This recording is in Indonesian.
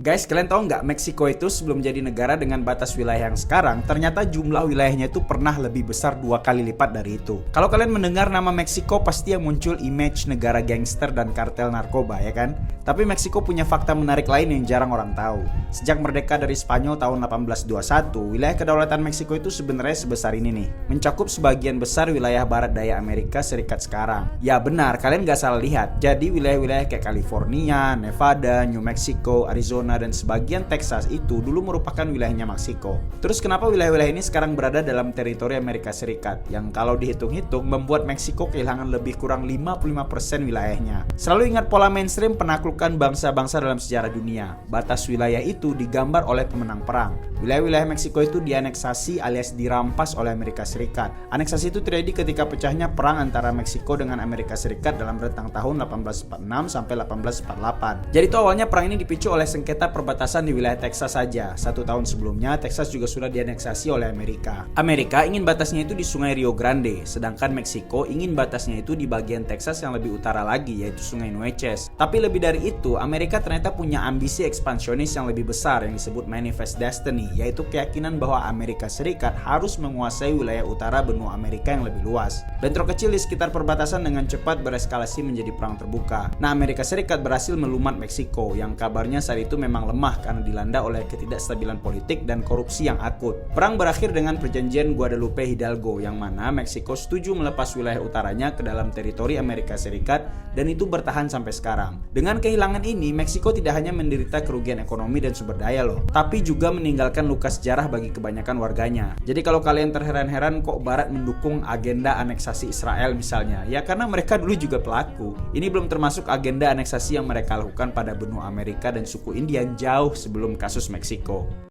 Guys, kalian tahu nggak Meksiko itu sebelum jadi negara dengan batas wilayah yang sekarang, ternyata jumlah wilayahnya itu pernah lebih besar 2 kali lipat dari itu. Kalau kalian mendengar nama Meksiko, pasti yang muncul image negara gangster dan kartel narkoba, ya kan? Tapi Meksiko punya fakta menarik lain yang jarang orang tahu. Sejak merdeka dari Spanyol tahun 1821, wilayah kedaulatan Meksiko itu sebenarnya sebesar ini nih. Mencakup sebagian besar wilayah barat daya Amerika Serikat sekarang. Ya benar, kalian nggak salah lihat. Jadi wilayah-wilayah kayak California, Nevada, New Mexico, Arizona, dan sebagian Texas itu dulu merupakan wilayahnya Meksiko. Terus kenapa wilayah-wilayah ini sekarang berada dalam teritori Amerika Serikat? Yang kalau dihitung-hitung membuat Meksiko kehilangan lebih kurang 55% wilayahnya. Selalu ingat pola mainstream penaklukan bangsa-bangsa dalam sejarah dunia. Batas wilayah itu digambar oleh pemenang perang. Wilayah-wilayah Meksiko itu dianeksasi alias dirampas oleh Amerika Serikat. Aneksasi itu terjadi ketika pecahnya perang antara Meksiko dengan Amerika Serikat dalam rentang tahun 1846 sampai 1848. Jadi itu awalnya perang ini dipicu oleh sengketa perbatasan di wilayah Texas saja. 1 tahun sebelumnya, Texas juga sudah dianeksasi oleh Amerika. Amerika ingin batasnya itu di Sungai Rio Grande, sedangkan Meksiko ingin batasnya itu di bagian Texas yang lebih utara lagi, yaitu Sungai Nueces. Tapi lebih dari itu, Amerika ternyata punya ambisi ekspansionis yang lebih besar yang disebut Manifest Destiny, yaitu keyakinan bahwa Amerika Serikat harus menguasai wilayah utara benua Amerika yang lebih luas. Bentrok kecil di sekitar perbatasan dengan cepat bereskalasi menjadi perang terbuka. Nah, Amerika Serikat berhasil melumat Meksiko, yang kabarnya saat itu memang lemah karena dilanda oleh ketidakstabilan politik dan korupsi yang akut. Perang berakhir dengan perjanjian Guadalupe Hidalgo, yang mana Meksiko setuju melepas wilayah utaranya ke dalam teritori Amerika Serikat, dan itu bertahan sampai sekarang. Dengan kehilangan ini, Meksiko tidak hanya menderita kerugian ekonomi dan sumber daya loh, tapi juga meninggalkan luka sejarah bagi kebanyakan warganya. Jadi kalau kalian terheran-heran kok Barat mendukung agenda aneksasi Israel misalnya, ya karena mereka dulu juga pelaku. Ini belum termasuk agenda aneksasi yang mereka lakukan pada benua Amerika dan suku Indian jauh sebelum kasus Meksiko.